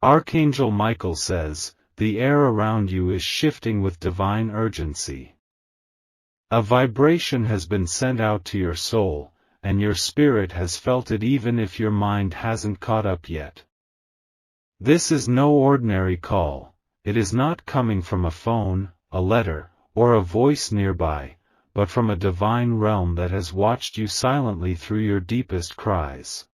Archangel Michael says, the air around you is shifting with divine urgency. A vibration has been sent out to your soul, and your spirit has felt it even if your mind hasn't caught up yet. This is no ordinary call. It is not coming from a phone, a letter, or a voice nearby, but from a divine realm that has watched you silently through your deepest cries.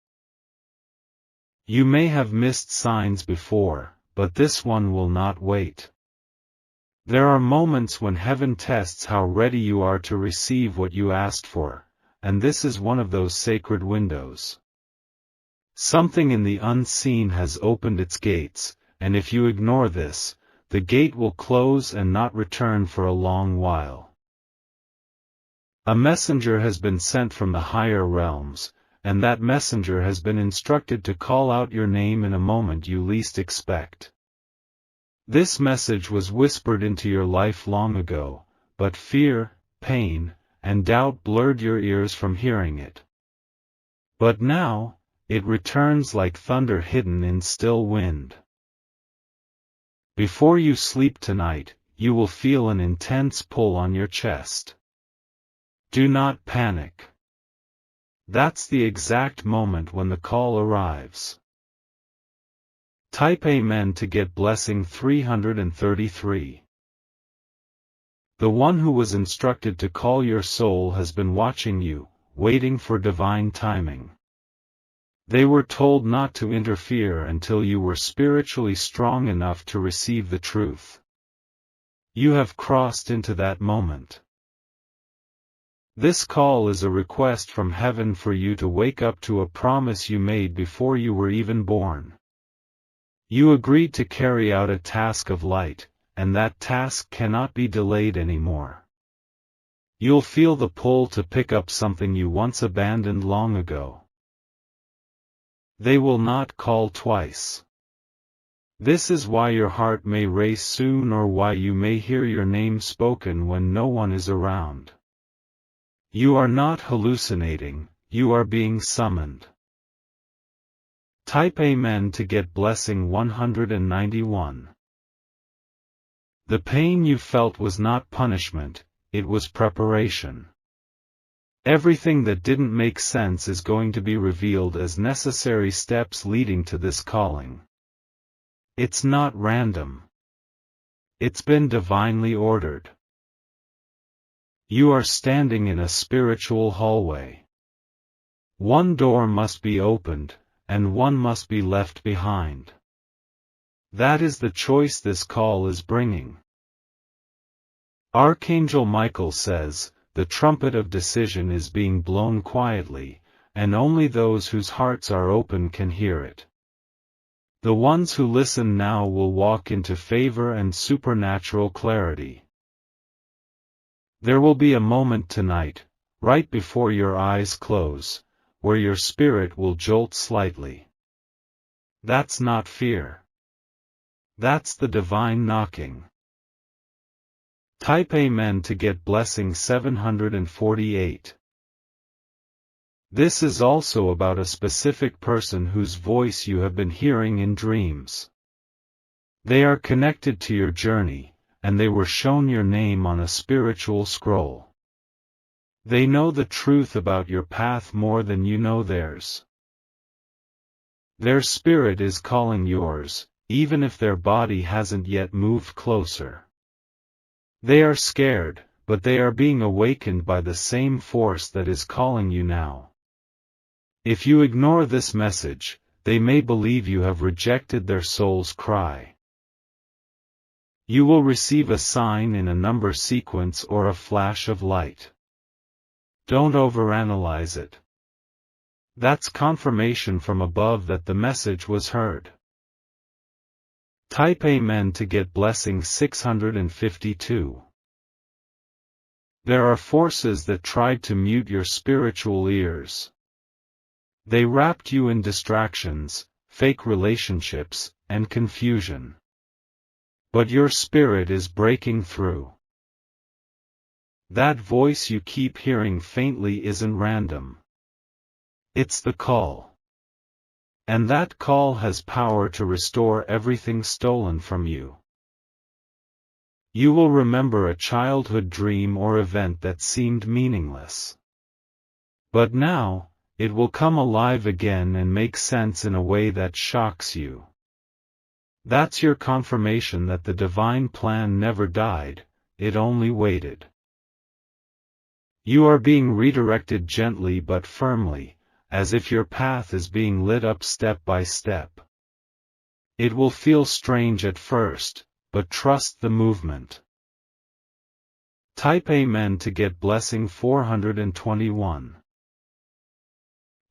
You may have missed signs before, but this one will not wait. There are moments when heaven tests how ready you are to receive what you asked for, and this is one of those sacred windows. Something in the unseen has opened its gates, and if you ignore this, the gate will close and not return for a long while. A messenger has been sent from the higher realms, and that messenger has been instructed to call out your name in a moment you least expect. This message was whispered into your life long ago, but fear, pain, and doubt blurred your ears from hearing it. But now, it returns like thunder hidden in still wind. Before you sleep tonight, you will feel an intense pull on your chest. Do not panic. That's the exact moment when the call arrives. Type Amen to get blessing 333. The one who was instructed to call your soul has been watching you, waiting for divine timing. They were told not to interfere until you were spiritually strong enough to receive the truth. You have crossed into that moment. This call is a request from heaven for you to wake up to a promise you made before you were even born. You agreed to carry out a task of light, and that task cannot be delayed anymore. You'll feel the pull to pick up something you once abandoned long ago. They will not call twice. This is why your heart may race soon or why you may hear your name spoken when no one is around. You are not hallucinating, you are being summoned. Type Amen to get blessing 191. The pain you felt was not punishment, it was preparation. Everything that didn't make sense is going to be revealed as necessary steps leading to this calling. It's not random. It's been divinely ordered. You are standing in a spiritual hallway. One door must be opened, and one must be left behind. That is the choice this call is bringing. Archangel Michael says, the trumpet of decision is being blown quietly, and only those whose hearts are open can hear it. The ones who listen now will walk into favor and supernatural clarity. There will be a moment tonight, right before your eyes close, where your spirit will jolt slightly. That's not fear. That's the divine knocking. Type Amen to get blessing 748. This is also about a specific person whose voice you have been hearing in dreams. They are connected to your journey, and they were shown your name on a spiritual scroll. They know the truth about your path more than you know theirs. Their spirit is calling yours, even if their body hasn't yet moved closer. They are scared, but they are being awakened by the same force that is calling you now. If you ignore this message, they may believe you have rejected their soul's cry. You will receive a sign in a number sequence or a flash of light. Don't overanalyze it. That's confirmation from above that the message was heard. Type Amen to get blessing 652. There are forces that tried to mute your spiritual ears. They wrapped you in distractions, fake relationships, and confusion. But your spirit is breaking through. That voice you keep hearing faintly isn't random. It's the call. And that call has power to restore everything stolen from you. You will remember a childhood dream or event that seemed meaningless. But now, it will come alive again and make sense in a way that shocks you. That's your confirmation that the divine plan never died, it only waited. You are being redirected gently but firmly, as if your path is being lit up step by step. It will feel strange at first, but trust the movement. Type Amen to get blessing 421.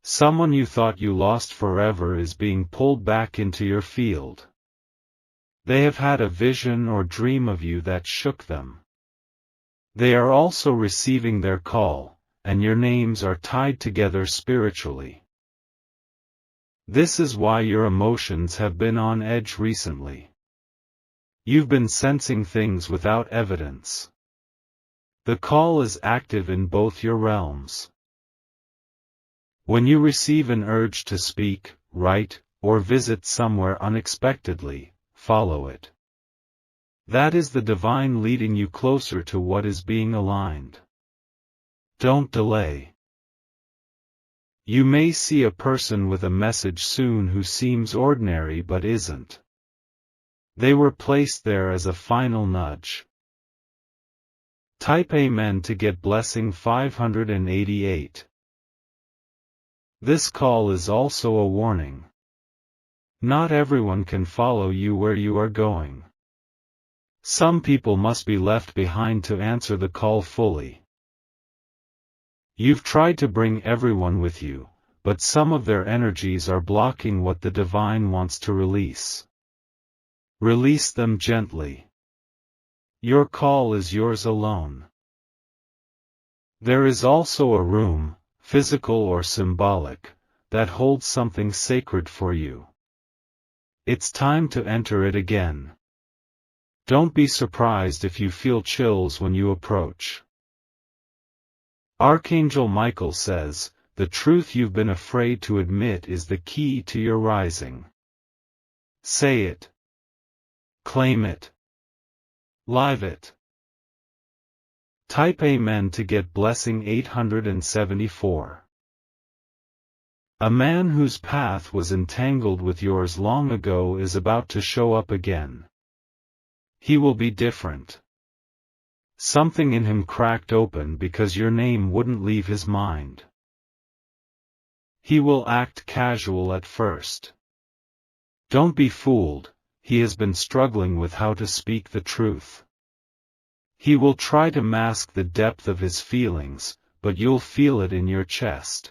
Someone you thought you lost forever is being pulled back into your field. They have had a vision or dream of you that shook them. They are also receiving their call, and your names are tied together spiritually. This is why your emotions have been on edge recently. You've been sensing things without evidence. The call is active in both your realms. When you receive an urge to speak, write, or visit somewhere unexpectedly, follow it. That is the divine leading you closer to what is being aligned. Don't delay. You may see a person with a message soon who seems ordinary but isn't. They were placed there as a final nudge. Type Amen to get blessing 588. This call is also a warning. Not everyone can follow you where you are going. Some people must be left behind to answer the call fully. You've tried to bring everyone with you, but some of their energies are blocking what the divine wants to release. Release them gently. Your call is yours alone. There is also a room, physical or symbolic, that holds something sacred for you. It's time to enter it again. Don't be surprised if you feel chills when you approach. Archangel Michael says, the truth you've been afraid to admit is the key to your rising. Say it. Claim it. Live it. Type Amen to get blessing 874. A man whose path was entangled with yours long ago is about to show up again. He will be different. Something in him cracked open because your name wouldn't leave his mind. He will act casual at first. Don't be fooled, he has been struggling with how to speak the truth. He will try to mask the depth of his feelings, but you'll feel it in your chest.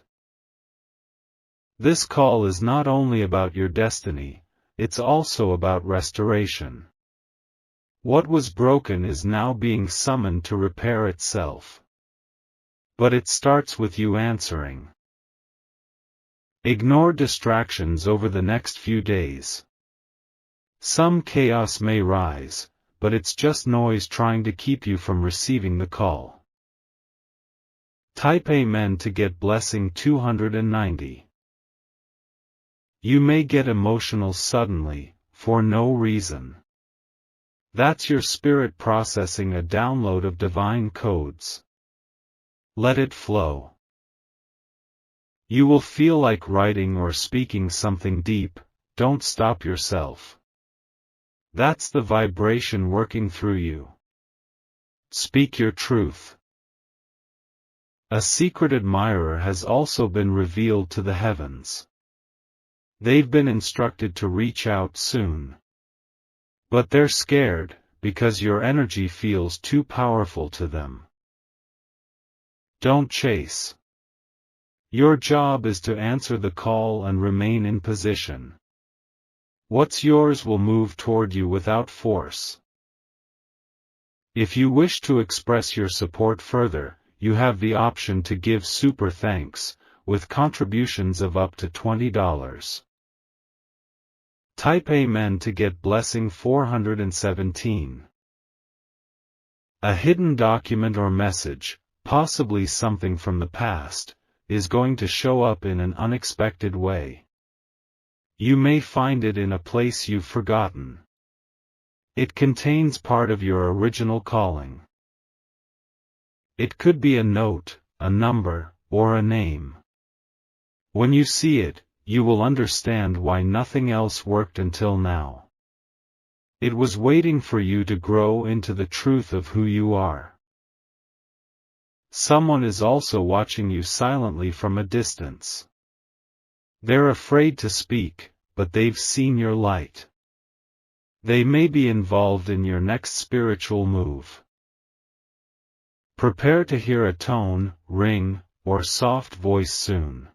This call is not only about your destiny, it's also about restoration. What was broken is now being summoned to repair itself. But it starts with you answering. Ignore distractions over the next few days. Some chaos may rise, but it's just noise trying to keep you from receiving the call. Type Amen to get blessing 290. You may get emotional suddenly, for no reason. That's your spirit processing a download of divine codes. Let it flow. You will feel like writing or speaking something deep, don't stop yourself. That's the vibration working through you. Speak your truth. A secret admirer has also been revealed to the heavens. They've been instructed to reach out soon. But they're scared, because your energy feels too powerful to them. Don't chase. Your job is to answer the call and remain in position. What's yours will move toward you without force. If you wish to express your support further, you have the option to give super thanks, with contributions of up to $20. Type Amen to get blessing 417. A hidden document or message, possibly something from the past, is going to show up in an unexpected way. You may find it in a place you've forgotten. It contains part of your original calling. It could be a note, a number, or a name. When you see it, you will understand why nothing else worked until now. It was waiting for you to grow into the truth of who you are. Someone is also watching you silently from a distance. They're afraid to speak, but they've seen your light. They may be involved in your next spiritual move. Prepare to hear a tone, ring, or soft voice soon.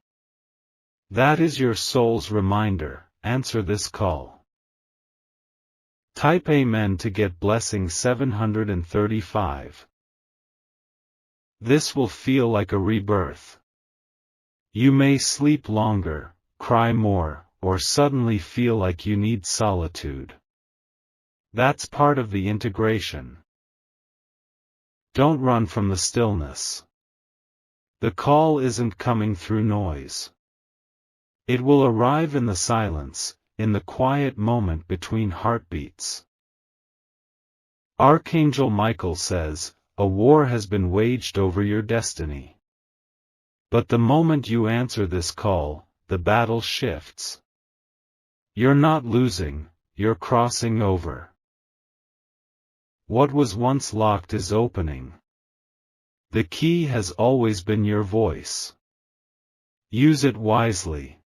That is your soul's reminder. Answer this call. Type Amen to get blessing 735. This will feel like a rebirth. You may sleep longer, cry more, or suddenly feel like you need solitude. That's part of the integration. Don't run from the stillness. The call isn't coming through noise. It will arrive in the silence, in the quiet moment between heartbeats. Archangel Michael says, a war has been waged over your destiny. But the moment you answer this call, the battle shifts. You're not losing, you're crossing over. What was once locked is opening. The key has always been your voice. Use it wisely.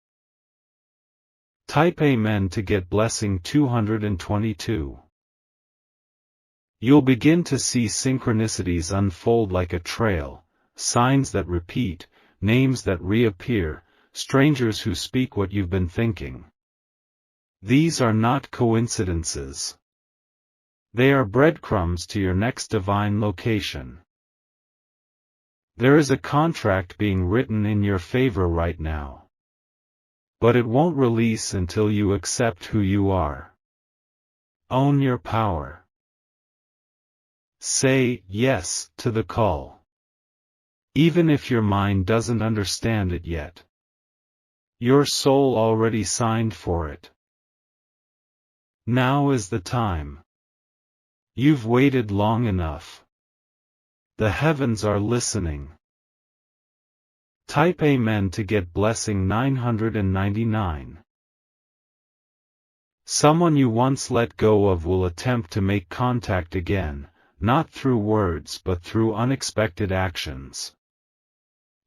Type Amen to get blessing 222. You'll begin to see synchronicities unfold like a trail, signs that repeat, names that reappear, strangers who speak what you've been thinking. These are not coincidences. They are breadcrumbs to your next divine location. There is a contract being written in your favor right now. But it won't release until you accept who you are. Own your power. Say yes to the call. Even if your mind doesn't understand it yet. Your soul already signed for it. Now is the time. You've waited long enough. The heavens are listening. Type Amen to get blessing 999. Someone you once let go of will attempt to make contact again, not through words but through unexpected actions.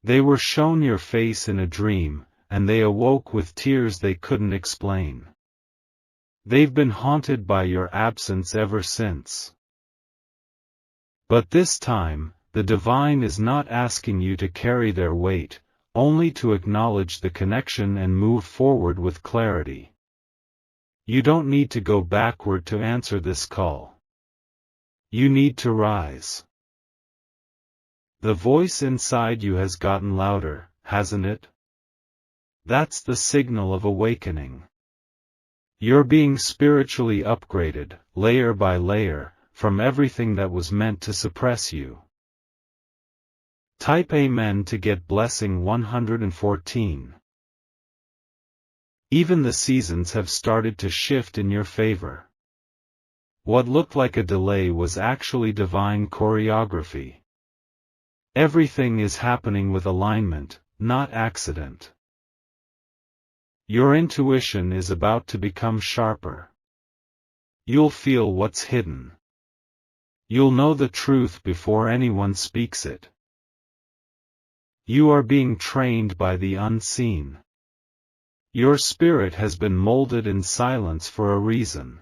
They were shown your face in a dream, and they awoke with tears they couldn't explain. They've been haunted by your absence ever since. But this time, the divine is not asking you to carry their weight, only to acknowledge the connection and move forward with clarity. You don't need to go backward to answer this call. You need to rise. The voice inside you has gotten louder, hasn't it? That's the signal of awakening. You're being spiritually upgraded, layer by layer, from everything that was meant to suppress you. Type Amen to get blessing 114. Even the seasons have started to shift in your favor. What looked like a delay was actually divine choreography. Everything is happening with alignment, not accident. Your intuition is about to become sharper. You'll feel what's hidden. You'll know the truth before anyone speaks it. You are being trained by the unseen. Your spirit has been molded in silence for a reason.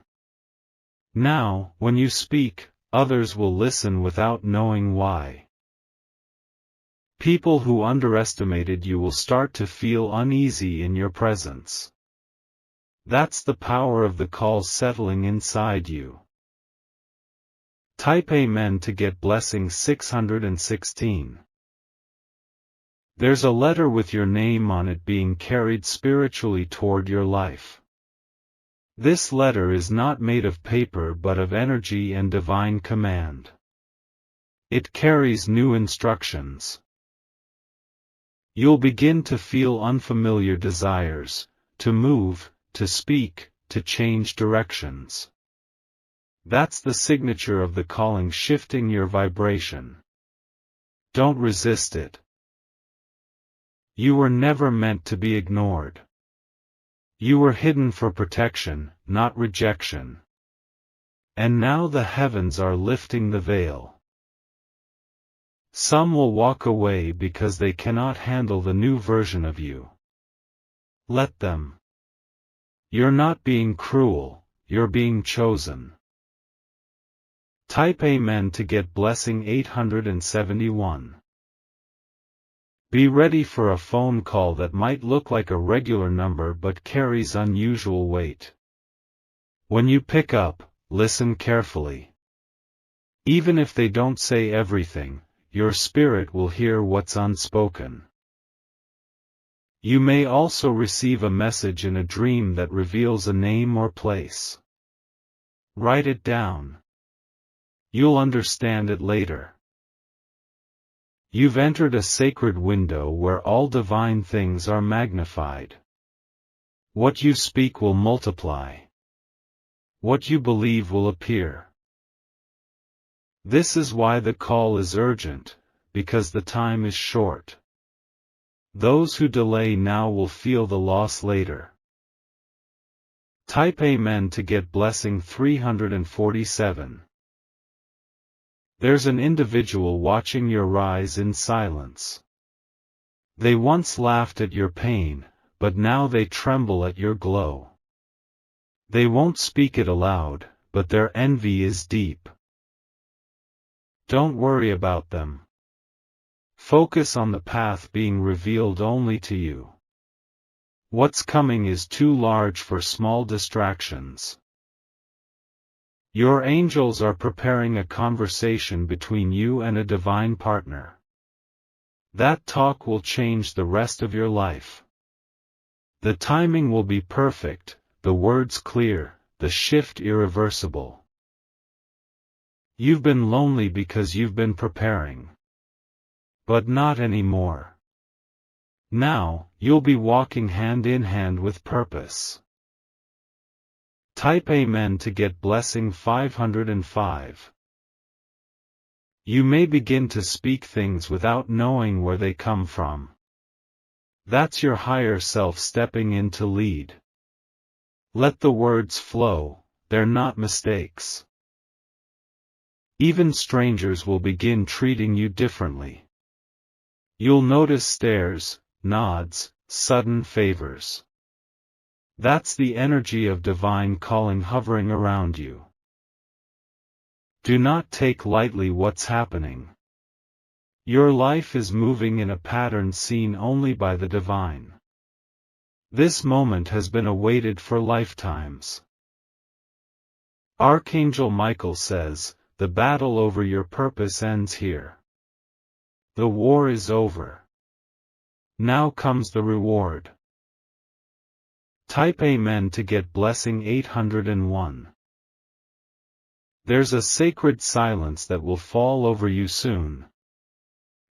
Now, when you speak, others will listen without knowing why. People who underestimated you will start to feel uneasy in your presence. That's the power of the call settling inside you. Type Amen to get blessing 616. There's a letter with your name on it being carried spiritually toward your life. This letter is not made of paper but of energy and divine command. It carries new instructions. You'll begin to feel unfamiliar desires, to move, to speak, to change directions. That's the signature of the calling, shifting your vibration. Don't resist it. You were never meant to be ignored. You were hidden for protection, not rejection. And now the heavens are lifting the veil. Some will walk away because they cannot handle the new version of you. Let them. You're not being cruel, you're being chosen. Type Amen to get blessing 871. Be ready for a phone call that might look like a regular number but carries unusual weight. When you pick up, listen carefully. Even if they don't say everything, your spirit will hear what's unspoken. You may also receive a message in a dream that reveals a name or place. Write it down. You'll understand it later. You've entered a sacred window where all divine things are magnified. What you speak will multiply. What you believe will appear. This is why the call is urgent, because the time is short. Those who delay now will feel the loss later. Type Amen to get blessing 347. There's an individual watching your rise in silence. They once laughed at your pain, but now they tremble at your glow. They won't speak it aloud, but their envy is deep. Don't worry about them. Focus on the path being revealed only to you. What's coming is too large for small distractions. Your angels are preparing a conversation between you and a divine partner. That talk will change the rest of your life. The timing will be perfect, the words clear, the shift irreversible. You've been lonely because you've been preparing. But not anymore. Now, you'll be walking hand in hand with purpose. Type Amen to get blessing 505. You may begin to speak things without knowing where they come from. That's your higher self stepping in to lead. Let the words flow, they're not mistakes. Even strangers will begin treating you differently. You'll notice stares, nods, sudden favors. That's the energy of divine calling hovering around you. Do not take lightly what's happening. Your life is moving in a pattern seen only by the divine. This moment has been awaited for lifetimes. Archangel Michael says, the battle over your purpose ends here. The war is over. Now comes the reward. Type Amen to get blessing 801. There's a sacred silence that will fall over you soon.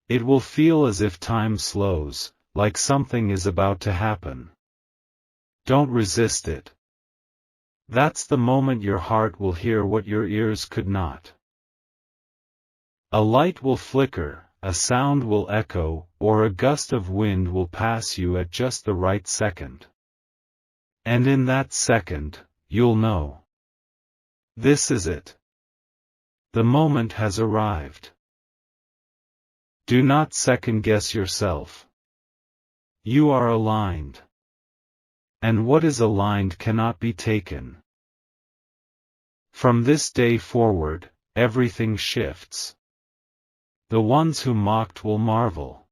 It will feel as if time slows, like something is about to happen. Don't resist it. That's the moment your heart will hear what your ears could not. A light will flicker, a sound will echo, or a gust of wind will pass you at just the right second. And in that second, you'll know. This is it. The moment has arrived. Do not second-guess yourself. You are aligned. And what is aligned cannot be taken. From this day forward, everything shifts. The ones who mocked will marvel.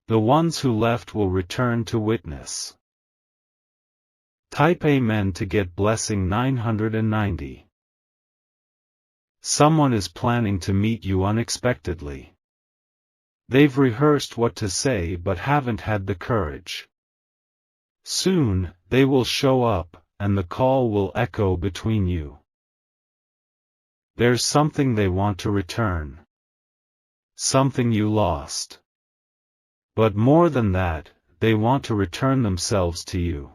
The ones who left will return to witness. Type Amen to get blessing 990. Someone is planning to meet you unexpectedly. They've rehearsed what to say but haven't had the courage. Soon, they will show up, and the call will echo between you. There's something they want to return. Something you lost. But more than that, they want to return themselves to you.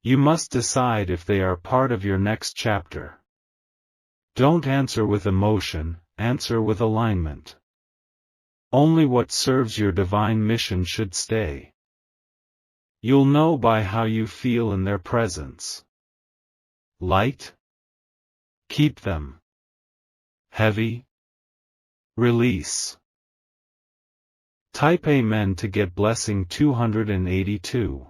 You must decide if they are part of your next chapter. Don't answer with emotion, answer with alignment. Only what serves your divine mission should stay. You'll know by how you feel in their presence. Light? Keep them. Heavy? Release. Type Amen to get blessing 282.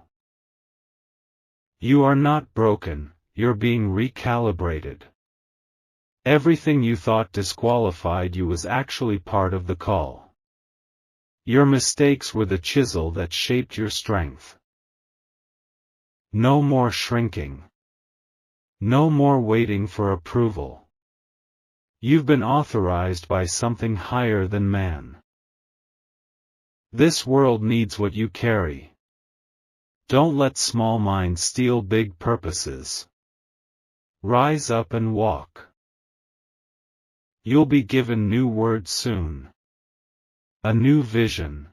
You are not broken, you're being recalibrated. Everything you thought disqualified you was actually part of the call. Your mistakes were the chisel that shaped your strength. No more shrinking. No more waiting for approval. You've been authorized by something higher than man. This world needs what you carry. Don't let small minds steal big purposes. Rise up and walk. You'll be given new words soon. A new vision.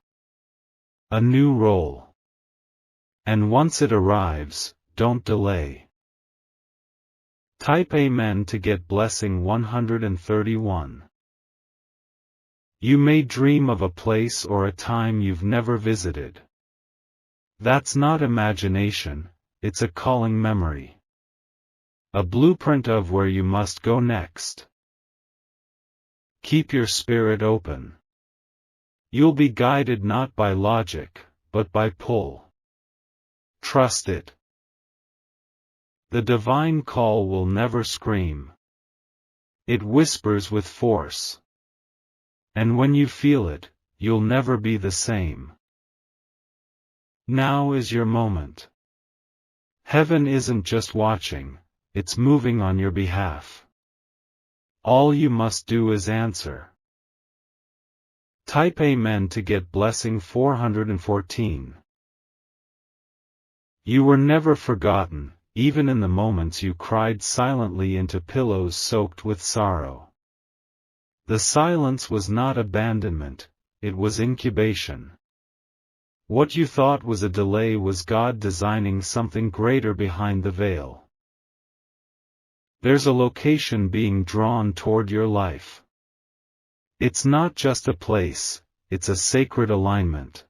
A new role. And once it arrives, don't delay. Type Amen to get blessing 131. You may dream of a place or a time you've never visited. That's not imagination, it's a calling memory. A blueprint of where you must go next. Keep your spirit open. You'll be guided not by logic, but by pull. Trust it. The divine call will never scream. It whispers with force. And when you feel it, you'll never be the same. Now is your moment. Heaven isn't just watching, it's moving on your behalf. All you must do is answer. Type Amen to get blessing 414. You were never forgotten, even in the moments you cried silently into pillows soaked with sorrow. The silence was not abandonment, it was incubation. What you thought was a delay was God designing something greater behind the veil. There's a location being drawn toward your life. It's not just a place, it's a sacred alignment.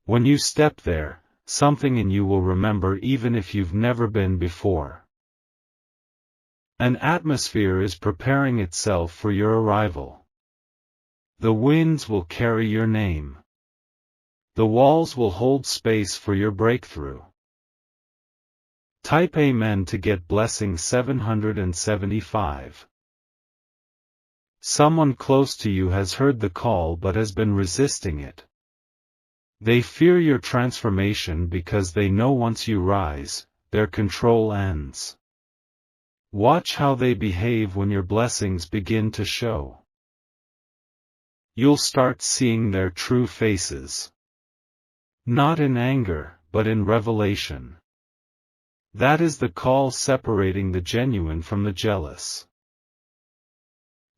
When you step there, something in you will remember even if you've never been before. An atmosphere is preparing itself for your arrival. The winds will carry your name. The walls will hold space for your breakthrough. Type Amen to get blessing 775. Someone close to you has heard the call but has been resisting it. They fear your transformation because they know once you rise, their control ends. Watch how they behave when your blessings begin to show. You'll start seeing their true faces. Not in anger, but in revelation. That is the call separating the genuine from the jealous.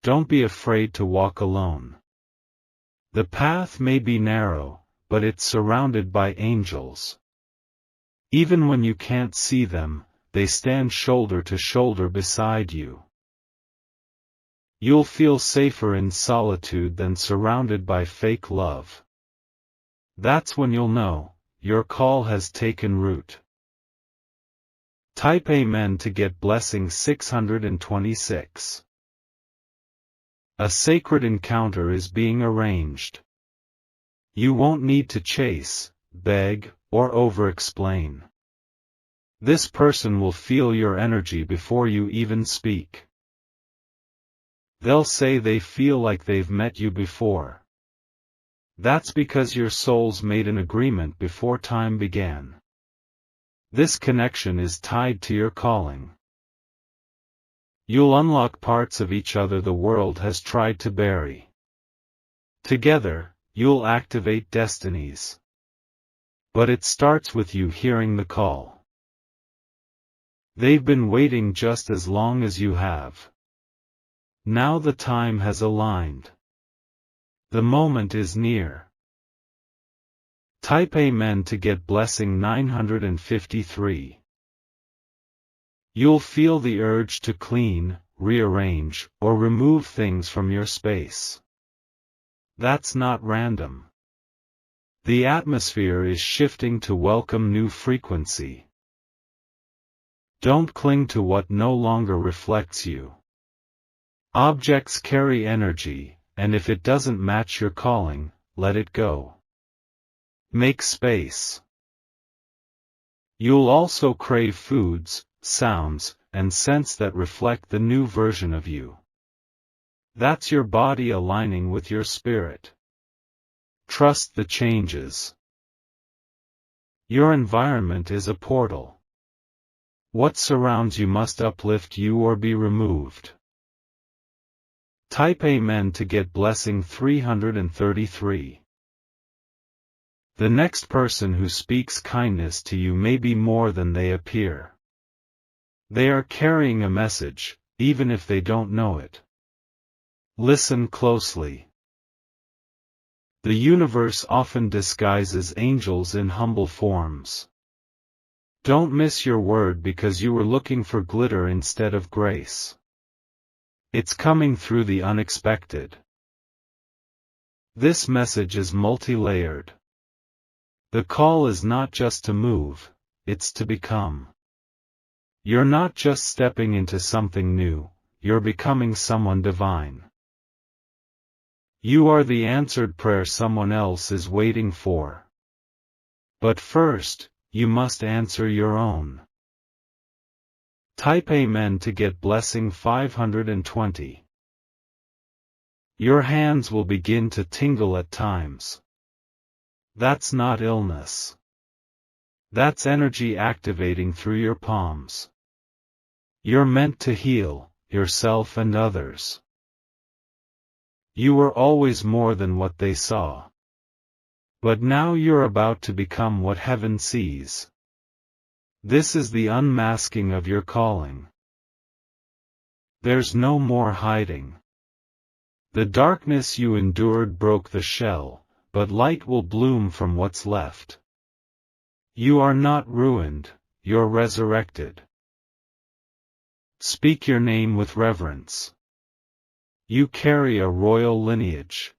Don't be afraid to walk alone. The path may be narrow, but it's surrounded by angels. Even when you can't see them, they stand shoulder to shoulder beside you. You'll feel safer in solitude than surrounded by fake love. That's when you'll know, your call has taken root. Type Amen to get blessing 626. A sacred encounter is being arranged. You won't need to chase, beg, or over-explain. This person will feel your energy before you even speak. They'll say they feel like they've met you before. That's because your souls made an agreement before time began. This connection is tied to your calling. You'll unlock parts of each other the world has tried to bury. Together, you'll activate destinies. But it starts with you hearing the call. They've been waiting just as long as you have. Now the time has aligned. The moment is near. Type Amen to get blessing 953. You'll feel the urge to clean, rearrange, or remove things from your space. That's not random. The atmosphere is shifting to welcome new frequency. Don't cling to what no longer reflects you. Objects carry energy, and if it doesn't match your calling, let it go. Make space. You'll also crave foods, sounds, and scents that reflect the new version of you. That's your body aligning with your spirit. Trust the changes. Your environment is a portal. What surrounds you must uplift you or be removed. Type Amen to get blessing 333. The next person who speaks kindness to you may be more than they appear. They are carrying a message, even if they don't know it. Listen closely. The universe often disguises angels in humble forms. Don't miss your word because you were looking for glitter instead of grace. It's coming through the unexpected. This message is multi-layered. The call is not just to move, it's to become. You're not just stepping into something new, you're becoming someone divine. You are the answered prayer someone else is waiting for. But first, you must answer your own. Type Amen to get blessing 520. Your hands will begin to tingle at times. That's not illness. That's energy activating through your palms. You're meant to heal yourself and others. You were always more than what they saw. But now you're about to become what heaven sees. This is the unmasking of your calling. There's no more hiding. The darkness you endured broke the shell, but light will bloom from what's left. You are not ruined, you're resurrected. Speak your name with reverence. You carry a royal lineage.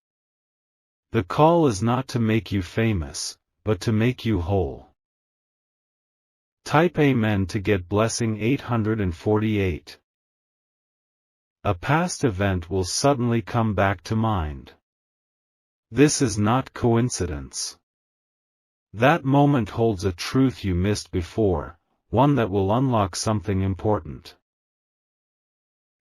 The call is not to make you famous, but to make you whole. Type Amen to get blessing 848. A past event will suddenly come back to mind. This is not coincidence. That moment holds a truth you missed before, one that will unlock something important.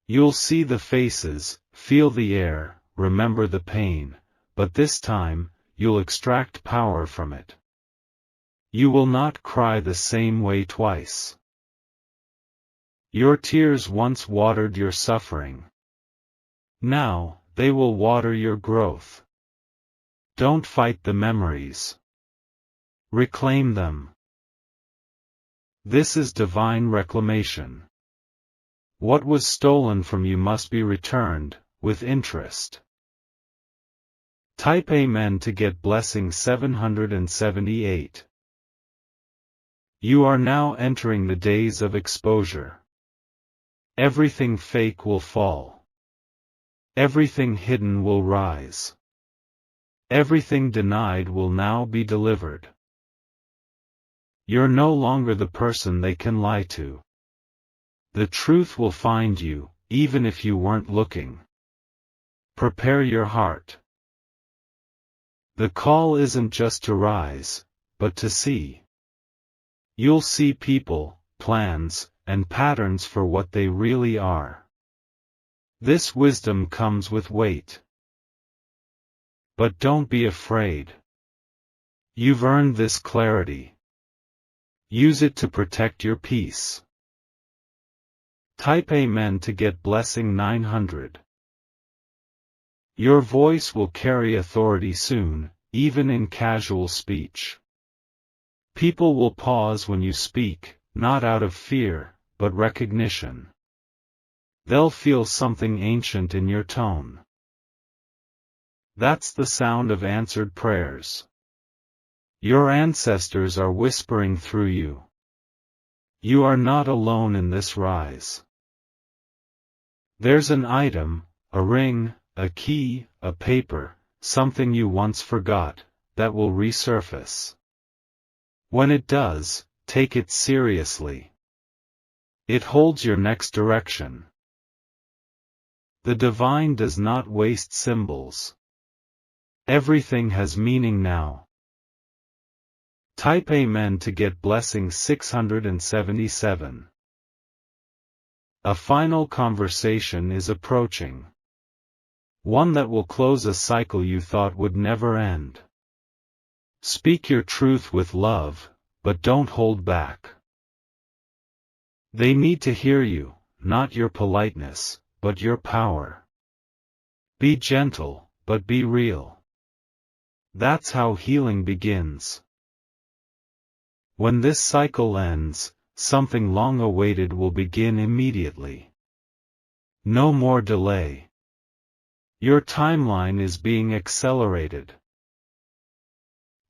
You'll see the faces, feel the air, remember the pain, but this time, you'll extract power from it. You will not cry the same way twice. Your tears once watered your suffering. Now, they will water your growth. Don't fight the memories. Reclaim them. This is divine reclamation. What was stolen from you must be returned, with interest. Type Amen to get blessing 778. You are now entering the days of exposure. Everything fake will fall. Everything hidden will rise. Everything denied will now be delivered. You're no longer the person they can lie to. The truth will find you, even if you weren't looking. Prepare your heart. The call isn't just to rise, but to see. You'll see people, plans, and patterns for what they really are. This wisdom comes with weight. But don't be afraid. You've earned this clarity. Use it to protect your peace. Type Amen to get blessing 900. Your voice will carry authority soon, even in casual speech. People will pause when you speak, not out of fear, but recognition. They'll feel something ancient in your tone. That's the sound of answered prayers. Your ancestors are whispering through you. You are not alone in this rise. There's an item, a ring, a key, a paper, something you once forgot, that will resurface. When it does, take it seriously. It holds your next direction. The divine does not waste symbols. Everything has meaning now. Type Amen to get blessing 677. A final conversation is approaching. One that will close a cycle you thought would never end. Speak your truth with love, but don't hold back. They need to hear you, not your politeness, but your power. Be gentle, but be real. That's how healing begins. When this cycle ends, something long awaited will begin immediately. No more delay. Your timeline is being accelerated.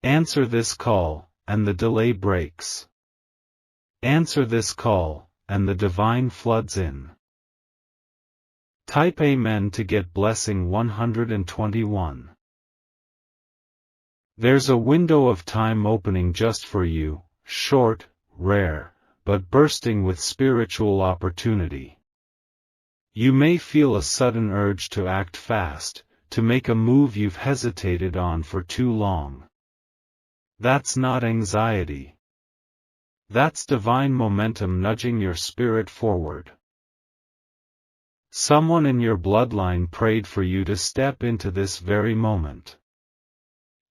Answer this call, and the delay breaks. Answer this call, and the divine floods in. Type Amen to get blessing 121. There's a window of time opening just for you, short, rare, but bursting with spiritual opportunity. You may feel a sudden urge to act fast, to make a move you've hesitated on for too long. That's not anxiety. That's divine momentum nudging your spirit forward. Someone in your bloodline prayed for you to step into this very moment.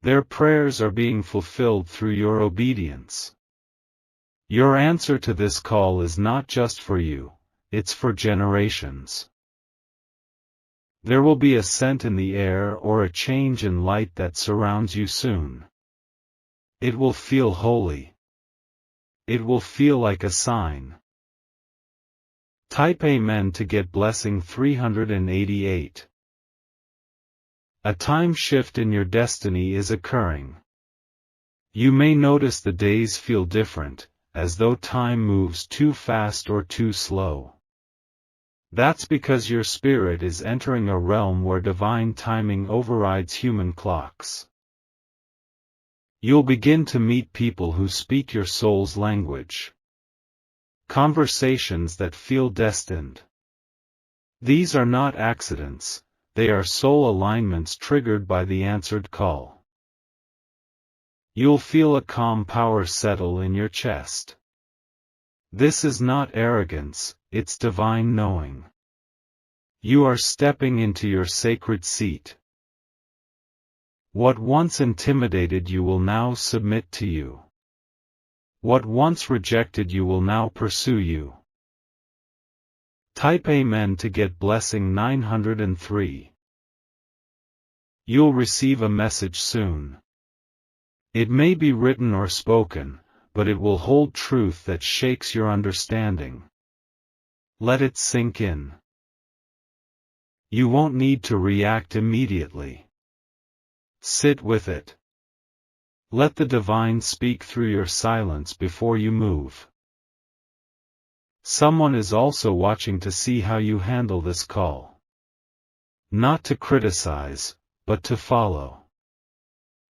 Their prayers are being fulfilled through your obedience. Your answer to this call is not just for you, it's for generations. There will be a scent in the air or a change in light that surrounds you soon. It will feel holy. It will feel like a sign. Type Amen to get blessing 388. A time shift in your destiny is occurring. You may notice the days feel different, as though time moves too fast or too slow. That's because your spirit is entering a realm where divine timing overrides human clocks. You'll begin to meet people who speak your soul's language. Conversations that feel destined. These are not accidents, they are soul alignments triggered by the answered call. You'll feel a calm power settle in your chest. This is not arrogance, it's divine knowing. You are stepping into your sacred seat. What once intimidated you will now submit to you. What once rejected you will now pursue you. Type Amen to get blessing 903. You'll receive a message soon. It may be written or spoken, but it will hold truth that shakes your understanding. Let it sink in. You won't need to react immediately. Sit with it. Let the divine speak through your silence before you move. Someone is also watching to see how you handle this call. Not to criticize, but to follow.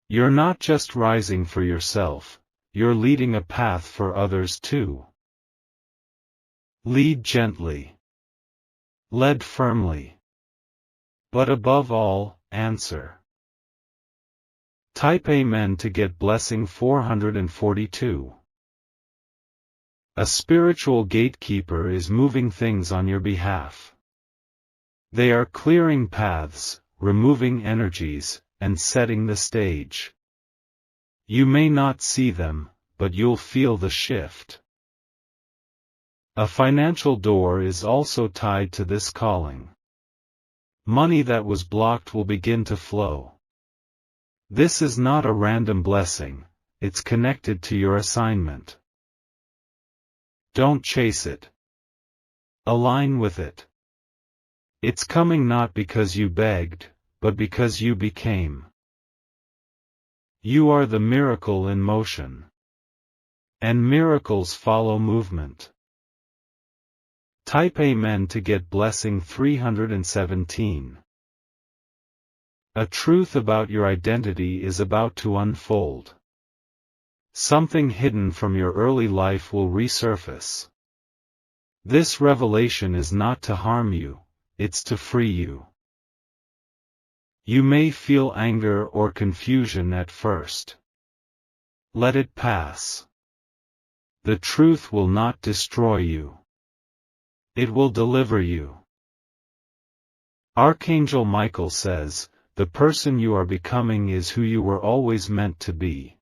You're not just rising for yourself, you're leading a path for others too. Lead gently. Lead firmly. But above all, answer. Type Amen to get blessing 442. A spiritual gatekeeper is moving things on your behalf. They are clearing paths, removing energies, and setting the stage. You may not see them, but you'll feel the shift. A financial door is also tied to this calling. Money that was blocked will begin to flow. This is not a random blessing, it's connected to your assignment. Don't chase it. Align with it. It's coming not because you begged, but because you became. You are the miracle in motion. and miracles follow movement. Type Amen to get blessing 317. A truth about your identity is about to unfold. Something hidden from your early life will resurface. This revelation is not to harm you, it's to free you. You may feel anger or confusion at first. Let it pass. The truth will not destroy you. It will deliver you. Archangel Michael says, the person you are becoming is who you were always meant to be.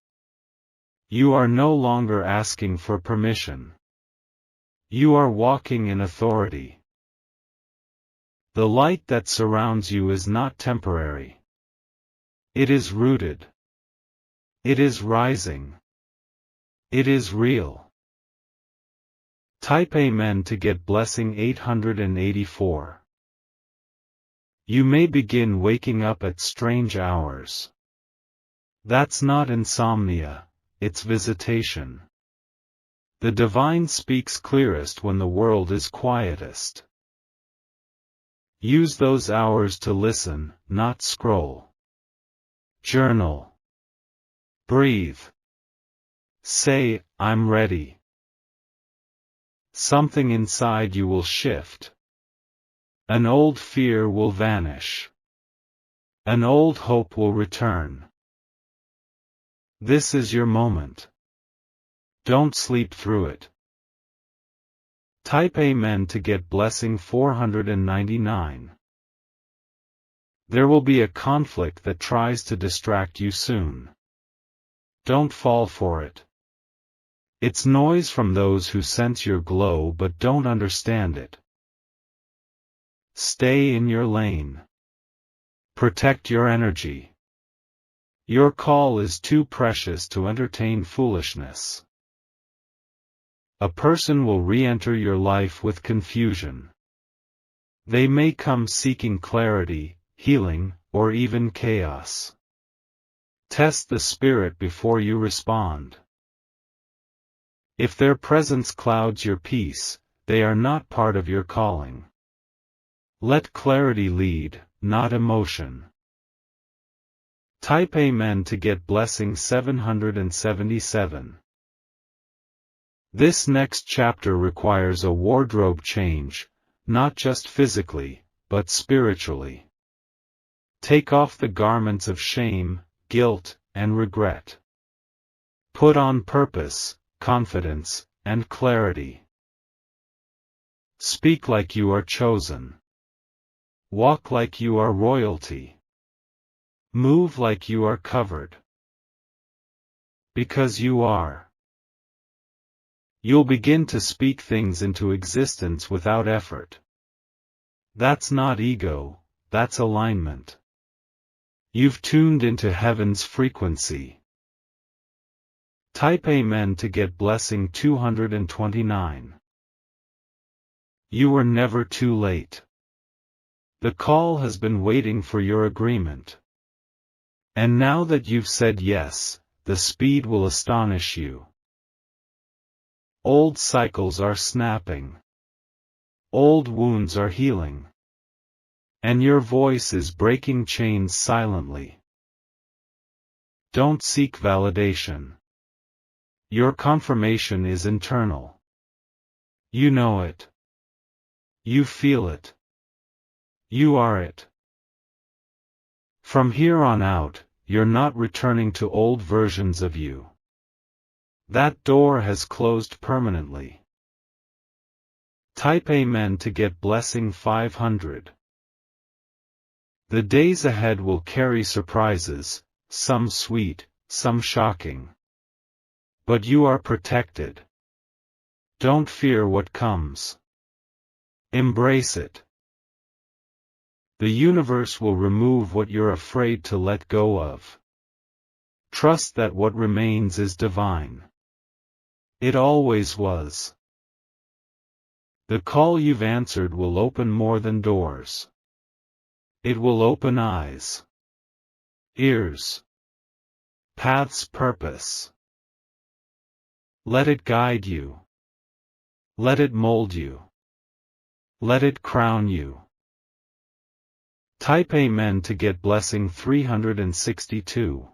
You are no longer asking for permission. You are walking in authority. The light that surrounds you is not temporary. It is rooted. It is rising. It is real. Type Amen to get blessing 884. You may begin waking up at strange hours. That's not insomnia, it's visitation. The divine speaks clearest when the world is quietest. Use those hours to listen, not scroll. Journal. Breathe. Say, I'm ready. Something inside you will shift. An old fear will vanish. An old hope will return. This is your moment. Don't sleep through it. Type Amen to get blessing 499. There will be a conflict that tries to distract you soon. Don't fall for it. It's noise from those who sense your glow but don't understand it. Stay in your lane. Protect your energy. Your call is too precious to entertain foolishness. A person will re-enter your life with confusion. They may come seeking clarity, healing, or even chaos. Test the spirit before you respond. If their presence clouds your peace, they are not part of your calling. Let clarity lead, not emotion. Type Amen to get blessing 777. This next chapter requires a wardrobe change, not just physically, but spiritually. Take off the garments of shame, guilt, and regret. Put on purpose, confidence, and clarity. Speak like you are chosen. Walk like you are royalty. Move like you are covered. Because you are. You'll begin to speak things into existence without effort. That's not ego, that's alignment. You've tuned into heaven's frequency. Type Amen to get blessing 229. You were never too late. The call has been waiting for your agreement. And now that you've said yes, the speed will astonish you. Old cycles are snapping. Old wounds are healing. And your voice is breaking chains silently. Don't seek validation. Your confirmation is internal. You know it. You feel it. You are it. From here on out, you're not returning to old versions of you. That door has closed permanently. Type Amen to get blessing 500. The days ahead will carry surprises, some sweet, some shocking. But you are protected. Don't fear what comes. Embrace it. The universe will remove what you're afraid to let go of. Trust that what remains is divine. It always was. The call you've answered will open more than doors. It will open eyes, ears, paths, purpose. Let it guide you. Let it mold you. Let it crown you. Type Amen to get blessing 362.